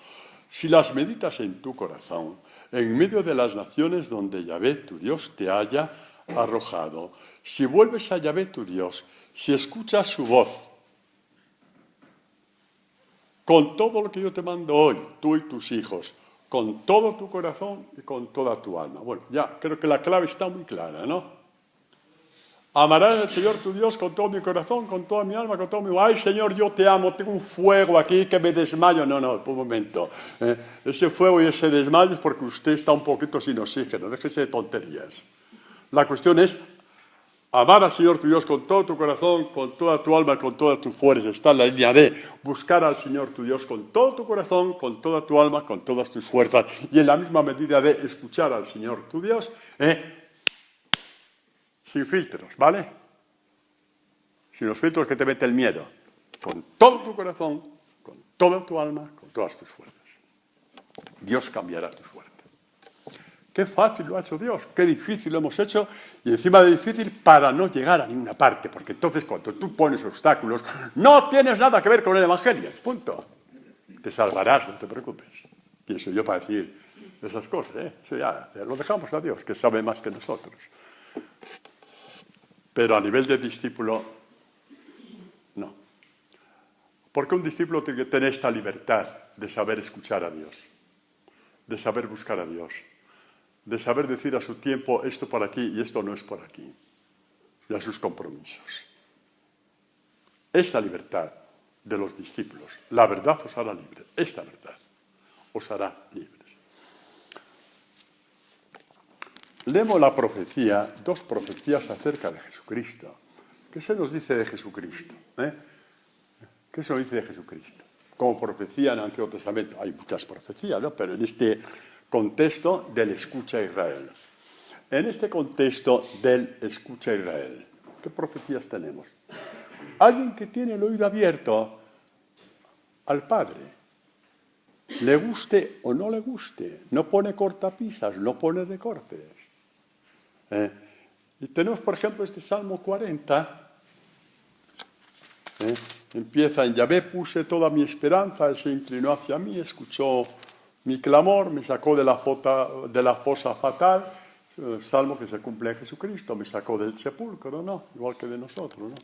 si las meditas en tu corazón, en medio de las naciones donde Yahvé tu Dios te haya arrojado, si vuelves a Yahvé tu Dios, si escuchas su voz, con todo lo que yo te mando hoy, tú y tus hijos, con todo tu corazón y con toda tu alma. Bueno, ya creo que la clave está muy clara, ¿no? Amarás al Señor tu Dios con todo mi corazón, con toda mi alma, con todo mi... ¡Ay, Señor, yo te amo! Tengo un fuego aquí que me desmayo. No, un momento. Ese fuego y ese desmayo es porque usted está un poquito sin oxígeno. Déjese de tonterías. La cuestión es amar al Señor tu Dios con todo tu corazón, con toda tu alma, con toda tu fuerza. Está en la línea de buscar al Señor tu Dios con todo tu corazón, con toda tu alma, con todas tus fuerzas. Y en la misma medida de escuchar al Señor tu Dios, sin filtros, ¿vale? Sin los filtros que te mete el miedo. Con todo tu corazón, con toda tu alma, con todas tus fuerzas. Dios cambiará tu suerte. Qué fácil lo ha hecho Dios, qué difícil lo hemos hecho, y encima de difícil para no llegar a ninguna parte, porque entonces cuando tú pones obstáculos, no tienes nada que ver con el Evangelio, punto. Te salvarás, no te preocupes. Pienso yo para decir esas cosas, Eso ya lo dejamos a Dios, que sabe más que nosotros. Pero a nivel de discípulo, no. Porque un discípulo tiene que tener esta libertad de saber escuchar a Dios, de saber buscar a Dios, de saber decir a su tiempo esto por aquí y esto no es por aquí, y a sus compromisos. Esa libertad de los discípulos, la verdad os hará libres, esta verdad os hará libres. Leemos la profecía, dos profecías acerca de Jesucristo. ¿Qué se nos dice de Jesucristo? ¿Qué se nos dice de Jesucristo? Como profecía en el Antiguo Testamento, hay muchas profecías, ¿no? Pero en este contexto del escucha a Israel. En este contexto del escucha a Israel, ¿qué profecías tenemos? Alguien que tiene el oído abierto al Padre, le guste o no le guste, no pone cortapisas, no pone recortes. Y tenemos, por ejemplo, este Salmo 40, empieza en Yahvé puse toda mi esperanza, Él se inclinó hacia mí, escuchó mi clamor, me sacó de la fosa fatal, Salmo que se cumple en Jesucristo, me sacó del sepulcro, ¿no? Igual que de nosotros, ¿no?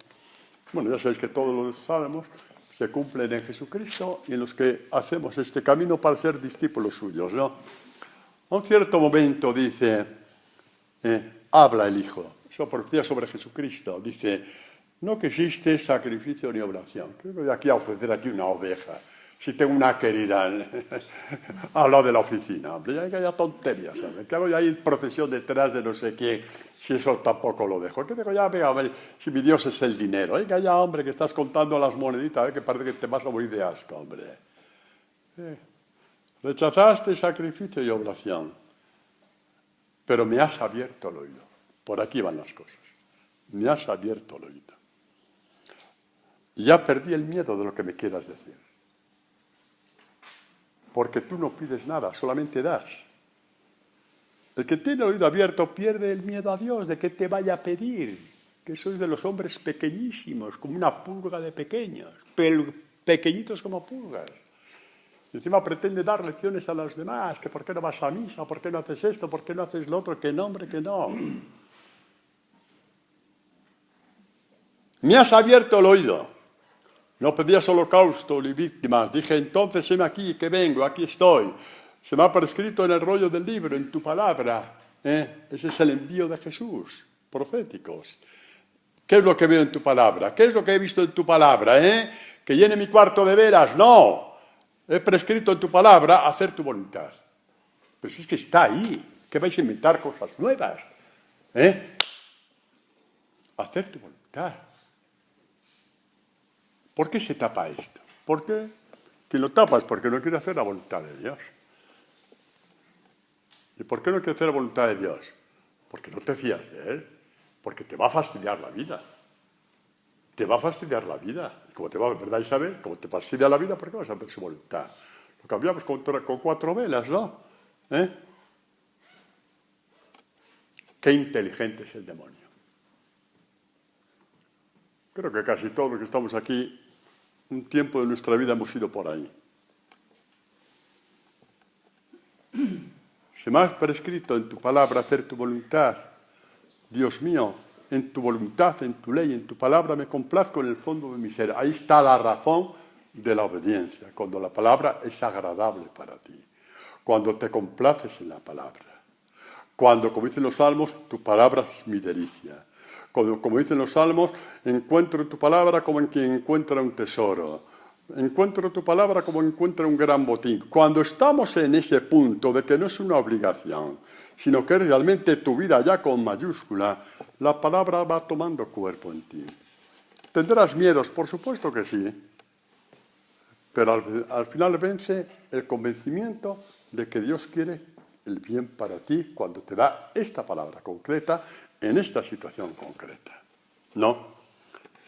Bueno, ya sabéis que todos los salmos se cumplen en Jesucristo y en los que hacemos este camino para ser discípulos suyos, ¿no? A un cierto momento dice, habla el Hijo, eso profecía sobre Jesucristo, dice, no que existe sacrificio ni oblación. Creo que voy aquí a ofrecer aquí una oveja. Si tengo una querida al lado de la oficina, hombre, ya que haya tonterías, ¿sabes? Que hago yo ahí en procesión detrás de no sé quién, si eso tampoco lo dejo. Que digo, ya, venga, hombre, si mi Dios es el dinero. Oiga, ya, hombre, que estás contando las moneditas, que parece que te vas a morir de asco, hombre. Rechazaste sacrificio y oblación, pero me has abierto el oído. Por aquí van las cosas. Me has abierto el oído. Y ya perdí el miedo de lo que me quieras decir. Porque tú no pides nada, solamente das. El que tiene el oído abierto pierde el miedo a Dios de que te vaya a pedir. Que sois de los hombres pequeñísimos, como una pulga de pequeños, pequeñitos como pulgas. Y encima pretende dar lecciones a los demás, que por qué no vas a misa, por qué no haces esto, por qué no haces lo otro, que no, hombre, que no. Me has abierto el oído. No pedías holocausto ni víctimas. Dije, entonces, heme aquí, que vengo, aquí estoy. Se me ha prescrito en el rollo del libro, en tu palabra. Ese es el envío de Jesús, proféticos. ¿Qué es lo que veo en tu palabra? ¿Qué es lo que he visto en tu palabra? ¿Que llene mi cuarto de veras? No. He prescrito en tu palabra hacer tu voluntad. Pero si es que está ahí. ¿Qué vais a inventar cosas nuevas? Hacer tu voluntad. ¿Por qué se tapa esto? ¿Por qué? Quien lo tapa es porque no quiere hacer la voluntad de Dios. ¿Y por qué no quiere hacer la voluntad de Dios? Porque no te fías de Él. Porque te va a fastidiar la vida. Te va a fastidiar la vida. Y como te va, ¿verdad, Isabel? Como te fastidia la vida, ¿por qué vas a hacer su voluntad? Lo cambiamos con 4 velas, ¿no? Qué inteligente es el demonio. Creo que casi todos los que estamos aquí, un tiempo de nuestra vida hemos ido por ahí. Se me ha prescrito en tu palabra hacer tu voluntad. Dios mío, en tu voluntad, en tu ley, en tu palabra me complazco en el fondo de mi ser. Ahí está la razón de la obediencia, cuando la palabra es agradable para ti, cuando te complaces en la palabra, cuando, como dicen los salmos, tu palabra es mi delicia. Cuando, como dicen los salmos, encuentro tu palabra como en quien encuentra un tesoro. Encuentro tu palabra como encuentra un gran botín. Cuando estamos en ese punto de que no es una obligación, sino que es realmente tu vida ya con mayúscula, la palabra va tomando cuerpo en ti. ¿Tendrás miedos? Por supuesto que sí. Pero al final vence el convencimiento de que Dios quiere el bien para ti cuando te da esta palabra concreta en esta situación concreta. No.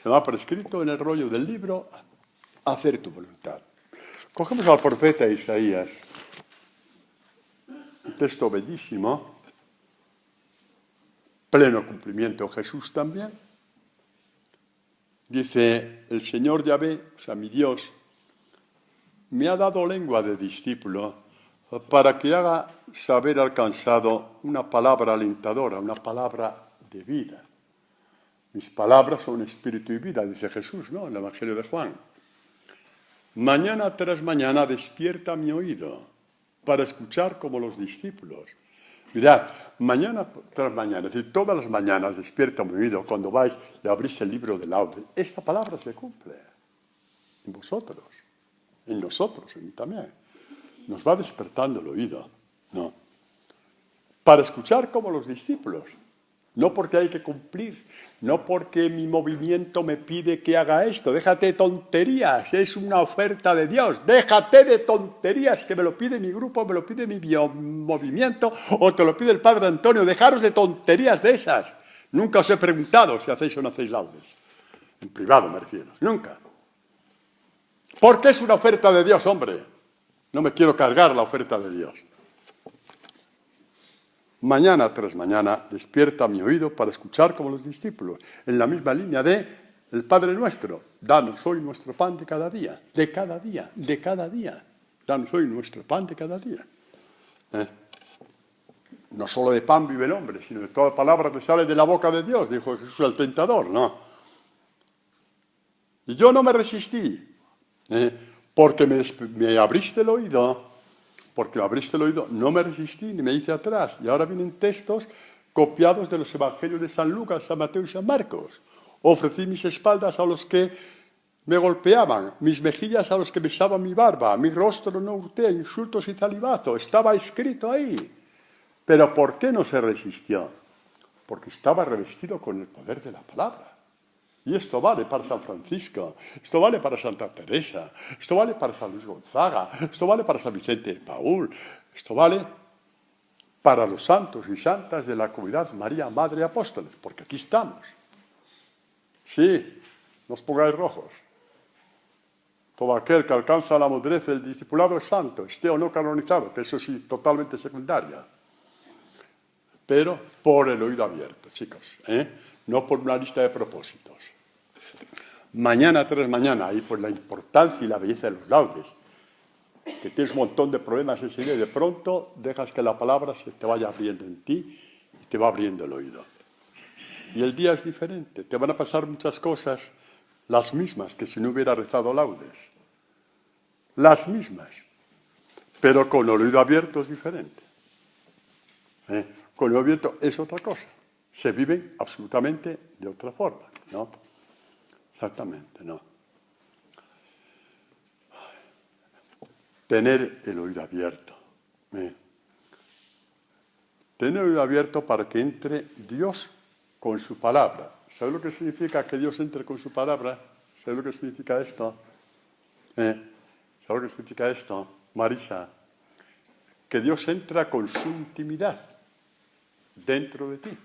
Se me ha prescrito en el rollo del libro hacer tu voluntad. Cogemos al profeta Isaías, un texto bellísimo, pleno cumplimiento. Jesús también. Dice, el Señor Yahvé, o sea, mi Dios, me ha dado lengua de discípulo para que haga saber al cansado una palabra alentadora, una palabra de vida. Mis palabras son espíritu y vida, dice Jesús, ¿no? En el Evangelio de Juan. Mañana tras mañana despierta mi oído para escuchar como los discípulos. Mirad, mañana tras mañana, es decir, todas las mañanas despierta mi oído cuando vais y abrís el libro del laude. Esta palabra se cumple en vosotros, en nosotros, en mí también. Nos va despertando el oído, ¿no? Para escuchar como los discípulos. No porque hay que cumplir, no porque mi movimiento me pide que haga esto. Déjate de tonterías, es una oferta de Dios. Déjate de tonterías, que me lo pide mi grupo, me lo pide mi movimiento, o te lo pide el Padre Antonio. Dejaros de tonterías de esas. Nunca os he preguntado si hacéis o no hacéis laudes. En privado me refiero, nunca. Porque es una oferta de Dios, hombre. No me quiero cargar la oferta de Dios. Mañana tras mañana despierta mi oído para escuchar como los discípulos, en la misma línea de el Padre Nuestro. Danos hoy nuestro pan de cada día, de cada día, de cada día. Danos hoy nuestro pan de cada día. No solo de pan vive el hombre, sino de toda palabra que sale de la boca de Dios, dijo Jesús al tentador, ¿no? Y yo no me resistí, porque me abriste el oído. Porque abriste el oído, no me resistí ni me hice atrás. Y ahora vienen textos copiados de los evangelios de San Lucas, San Mateo y San Marcos. Ofrecí mis espaldas a los que me golpeaban, mis mejillas a los que besaban mi barba, mi rostro no hurté, insultos y salivazo. Estaba escrito ahí. Pero ¿por qué no se resistió? Porque estaba revestido con el poder de la palabra. Y esto vale para San Francisco, esto vale para Santa Teresa, esto vale para San Luis Gonzaga, esto vale para San Vicente de Paúl, esto vale para los santos y santas de la comunidad María, Madre Apóstoles, porque aquí estamos. Sí, no os pongáis rojos. Todo aquel que alcanza la madurez del discipulado es santo, esté o no canonizado, que eso sí, totalmente secundaria. Pero por el oído abierto, chicos, no por una lista de propósitos. Mañana tras mañana, y por la importancia y la belleza de los laudes, que tienes un montón de problemas ese día y de pronto dejas que la palabra se te vaya abriendo en ti y te va abriendo el oído. Y el día es diferente, te van a pasar muchas cosas, las mismas que si no hubiera rezado laudes. Las mismas, pero con el oído abierto es diferente. Con el oído abierto es otra cosa. Se viven absolutamente de otra forma, ¿no? Exactamente, ¿no? Tener el oído abierto. Tener el oído abierto para que entre Dios con su palabra. ¿Sabes lo que significa que Dios entre con su palabra? ¿Sabes lo que significa esto? ¿Sabes lo que significa esto, Marisa? Que Dios entra con su intimidad dentro de ti.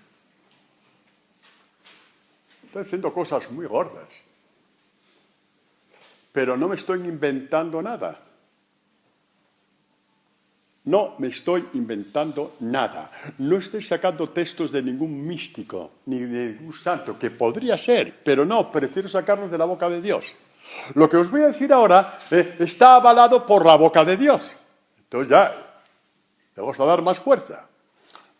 Estoy haciendo cosas muy gordas, pero no me estoy inventando nada. No me estoy inventando nada. No estoy sacando textos de ningún místico, ni de ningún santo, que podría ser, pero no, prefiero sacarlos de la boca de Dios. Lo que os voy a decir ahora está avalado por la boca de Dios. Entonces ya le vamos a dar más fuerza.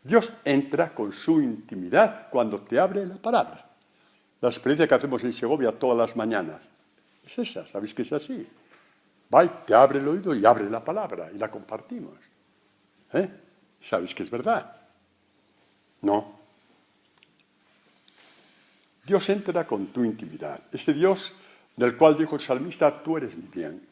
Dios entra con su intimidad cuando te abre la palabra. La experiencia que hacemos en Segovia todas las mañanas es esa, ¿sabéis que es así? Va y te abre el oído y abre la palabra y la compartimos. ¿Sabéis que es verdad? No. Dios entra con tu intimidad. Ese Dios del cual dijo el salmista, tú eres mi bien.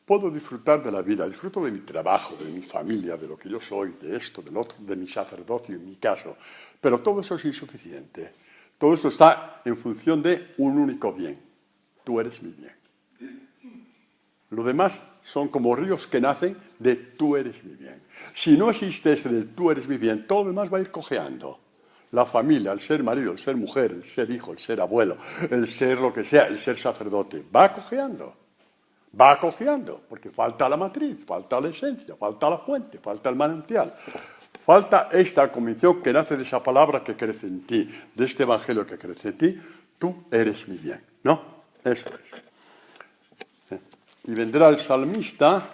Puedo disfrutar de la vida, disfruto de mi trabajo, de mi familia, de lo que yo soy, de esto, del otro, de mi sacerdocio, en mi caso. Pero todo eso es insuficiente. Todo eso está en función de un único bien. Tú eres mi bien. Lo demás son como ríos que nacen de tú eres mi bien. Si no existe ese de tú eres mi bien, todo lo demás va a ir cojeando. La familia, el ser marido, el ser mujer, el ser hijo, el ser abuelo, el ser lo que sea, el ser sacerdote, va cojeando. Va cojeando, porque falta la matriz, falta la esencia, falta la fuente, falta el manantial. Falta esta convicción que nace de esa palabra que crece en ti, de este evangelio que crece en ti. Tú eres mi bien, ¿no? Eso es. Y vendrá el salmista,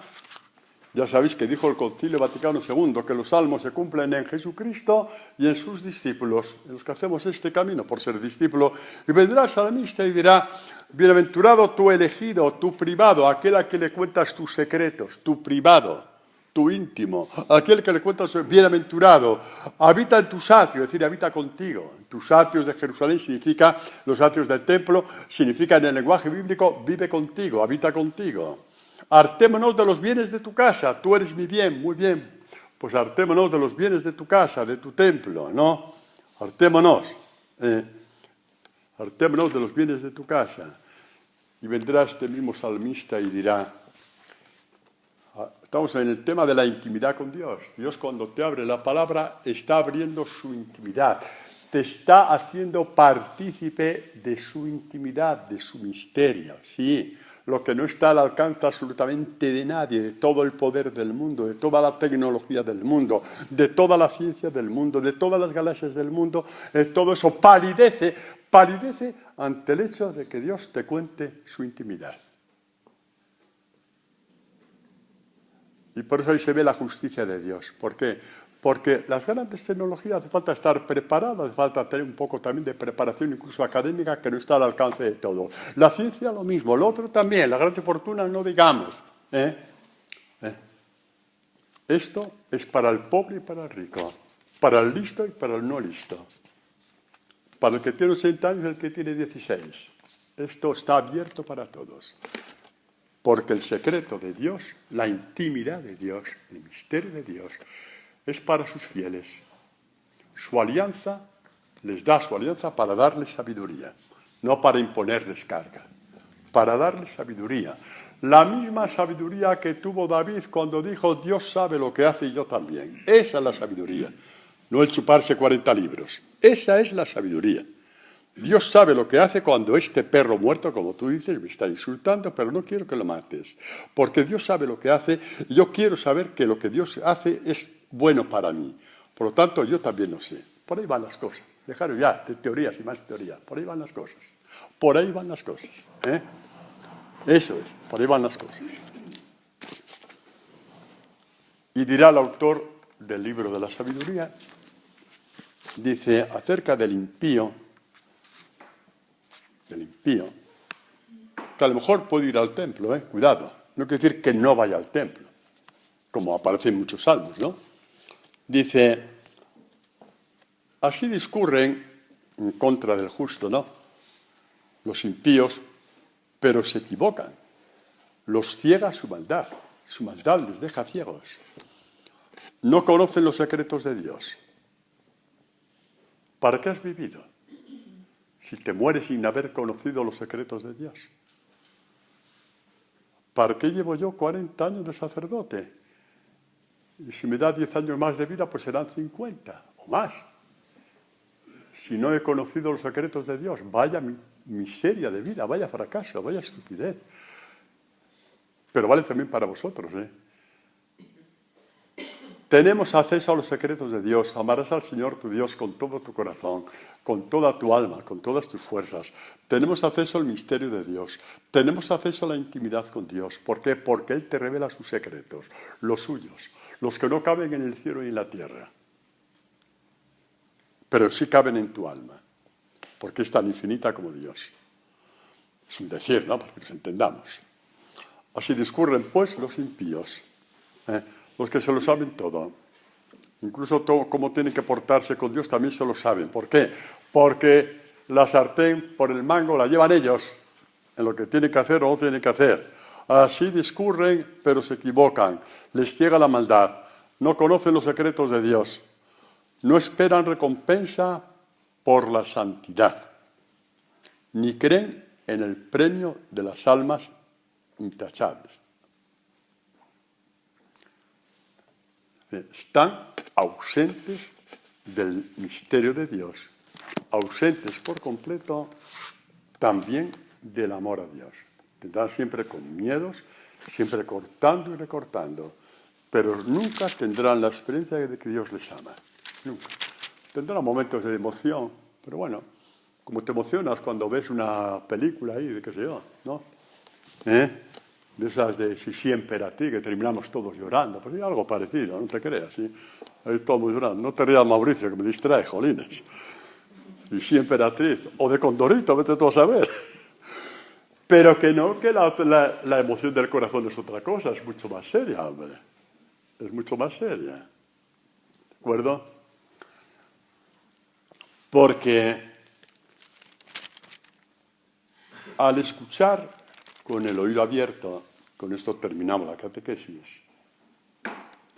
ya sabéis que dijo el Concilio Vaticano II, que los salmos se cumplen en Jesucristo y en sus discípulos, en los que hacemos este camino por ser discípulo. Y vendrá el salmista y dirá, bienaventurado tu elegido, tu privado, aquel a que le cuentas tus secretos, tu privado, tu íntimo, aquel que le cuentas, bienaventurado, habita en tus atrios, es decir, habita contigo. Tus atrios de Jerusalén significa, los atrios del templo, significa en el lenguaje bíblico, vive contigo, habita contigo. Hartémonos de los bienes de tu casa, tú eres mi bien, muy bien. Pues hartémonos de los bienes de tu casa, de tu templo, ¿no? Hartémonos. Hartémonos de los bienes de tu casa. Y vendrá este mismo salmista y dirá, estamos en el tema de la intimidad con Dios. Dios cuando te abre la palabra está abriendo su intimidad. Te está haciendo partícipe de su intimidad, de su misterio. Sí, lo que no está al alcance absolutamente de nadie, de todo el poder del mundo, de toda la tecnología del mundo, de toda la ciencia del mundo, de todas las galaxias del mundo, todo eso palidece ante el hecho de que Dios te cuente su intimidad. Y por eso ahí se ve la justicia de Dios. ¿Por qué? Porque las grandes tecnologías hace falta estar preparadas, hace falta tener un poco también de preparación incluso académica que no está al alcance de todo. La ciencia lo mismo, lo otro también, la gran fortuna no digamos. Esto es para el pobre y para el rico, para el listo y para el no listo, para el que tiene 80 años y el que tiene 16. Esto está abierto para todos. Porque el secreto de Dios, la intimidad de Dios, el misterio de Dios, es para sus fieles. Su alianza les da su alianza para darles sabiduría. no para imponerles carga, para darles sabiduría. La misma sabiduría que tuvo David cuando dijo, Dios sabe lo que hace y yo también. Esa es la sabiduría, no el chuparse 40 libros. Esa es la sabiduría. Dios sabe lo que hace cuando este perro muerto, como tú dices, me está insultando, pero no quiero que lo mates. Porque Dios sabe lo que hace y yo quiero saber que lo que Dios hace es bueno para mí. Por lo tanto, yo también lo sé. Por ahí van las cosas. Dejaros ya de teorías y más teoría. Por ahí van las cosas. Por ahí van las cosas. Eso es, por ahí van las cosas. Y dirá el autor del libro de la sabiduría, dice acerca del impío, que a lo mejor puede ir al templo, cuidado, no quiere decir que no vaya al templo, como aparece en muchos salmos, ¿no? Dice, así discurren en contra del justo, ¿no? Los impíos, pero se equivocan. Los ciega su maldad les deja ciegos. No conocen los secretos de Dios. ¿Para qué has vivido? Si te mueres sin haber conocido los secretos de Dios. ¿Para qué llevo yo 40 años de sacerdote? Y si me da 10 años más de vida, pues serán 50 o más. Si no he conocido los secretos de Dios, vaya miseria de vida, vaya fracaso, vaya estupidez. Pero vale también para vosotros, Tenemos acceso a los secretos de Dios. Amarás al Señor tu Dios con todo tu corazón, con toda tu alma, con todas tus fuerzas. Tenemos acceso al misterio de Dios. Tenemos acceso a la intimidad con Dios. ¿Por qué? Porque Él te revela sus secretos, los suyos, los que no caben en el cielo y en la tierra. Pero sí caben en tu alma, porque es tan infinita como Dios. Es un decir, ¿no? Para que nos entendamos. Así discurren, pues, los impíos, los que se lo saben todo. Incluso todo, cómo tienen que portarse con Dios también se lo saben. ¿Por qué? Porque la sartén por el mango la llevan ellos, en lo que tienen que hacer o no tienen que hacer. Así discurren, pero se equivocan. Les ciega la maldad. No conocen los secretos de Dios. No esperan recompensa por la santidad. Ni creen en el premio de las almas intachables. Están ausentes del misterio de Dios, ausentes por completo también del amor a Dios. Tendrán siempre con miedos, siempre cortando y recortando, pero nunca tendrán la experiencia de que Dios les ama. Nunca. Tendrán momentos de emoción, pero bueno, como te emocionas cuando ves una película ahí, de qué sé yo, ¿no? De esas de Si siempre a ti, que terminamos todos llorando. Pues sí, algo parecido, no te creas, ¿sí? Ahí todos llorando. No te rías, Mauricio, que me distrae, jolines. Y siempre a ti, o de Condorito, vete tú a saber. Pero que no, que la emoción del corazón es otra cosa, es mucho más seria, hombre. Es mucho más seria. ¿De acuerdo? Porque al escuchar con el oído abierto, con esto terminamos la catequesis,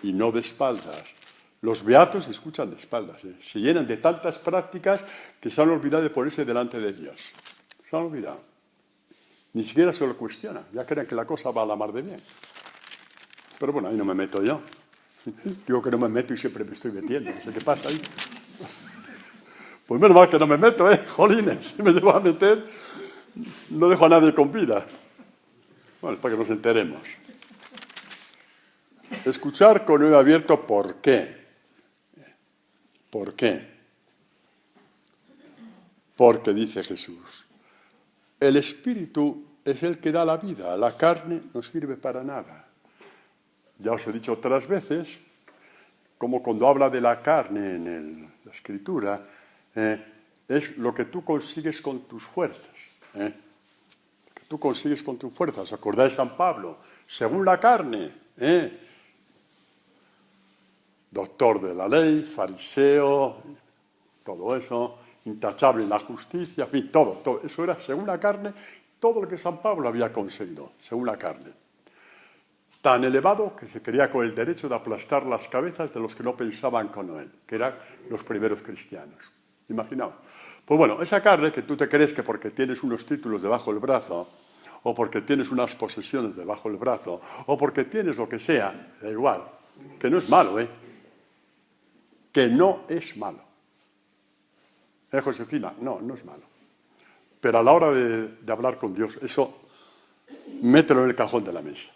y no de espaldas. Los beatos escuchan de espaldas, se llenan de tantas prácticas que se han olvidado de ponerse delante de Dios. Se han olvidado. Ni siquiera se lo cuestionan, ya creen que la cosa va a la mar de bien. Pero bueno, ahí no me meto yo. Digo que no me meto y siempre me estoy metiendo, no sé qué pasa ahí. Pues menos mal que no me meto, jolines, si me llevo a meter, no dejo a nadie con vida. Bueno, para que nos enteremos. Escuchar con oído abierto, ¿por qué? ¿Por qué? Porque dice Jesús, el Espíritu es el que da la vida, la carne no sirve para nada. Ya os he dicho otras veces, como cuando habla de la carne en la Escritura, es lo que tú consigues con tus fuerzas. Tú consigues con tus fuerzas. ¿Os acordáis de San Pablo? Según la carne, doctor de la ley, fariseo, todo eso, intachable en la justicia, en fin, todo. Eso era según la carne, todo lo que San Pablo había conseguido, según la carne. Tan elevado que se creía con el derecho de aplastar las cabezas de los que no pensaban como él, que eran los primeros cristianos. Imaginaos. Pues bueno, esa carne que tú te crees que porque tienes unos títulos debajo del brazo, o porque tienes unas posesiones debajo del brazo, o porque tienes lo que sea, da igual, que no es malo, que no es malo. Josefina, no es malo. Pero a la hora de hablar con Dios, eso mételo en el cajón de la mesa.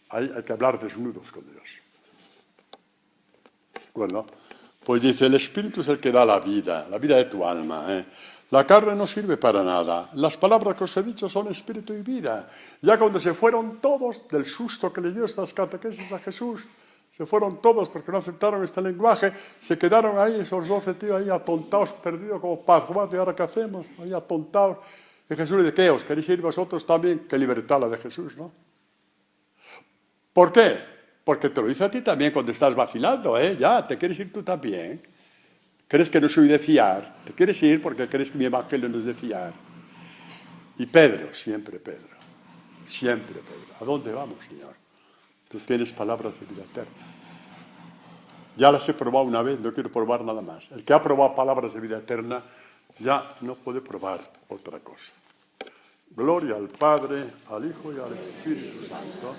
Ahí hay que hablar desnudos con Dios. Bueno, pues dice, el Espíritu es el que da la vida de tu alma. La carne no sirve para nada. Las palabras que os he dicho son espíritu y vida. Ya cuando se fueron todos del susto que les dio estas catequesis a Jesús, se fueron todos porque no aceptaron este lenguaje, se quedaron ahí esos 12 tíos ahí atontados, perdidos como pasguato, ¿y ahora qué hacemos? Ahí atontados. Y Jesús le dice, ¿qué? ¿Os queréis ir vosotros también? Qué libertad la de Jesús, ¿no? ¿Por qué? Porque te lo dice a ti también cuando estás vacilando, ya, te quieres ir tú también. ¿Crees que no soy de fiar? Te quieres ir porque crees que mi evangelio no es de fiar. Y Pedro, siempre Pedro. ¿A dónde vamos, Señor? Tú tienes palabras de vida eterna. Ya las he probado una vez, no quiero probar nada más. El que ha probado palabras de vida eterna ya no puede probar otra cosa. Gloria al Padre, al Hijo y al Espíritu Santo.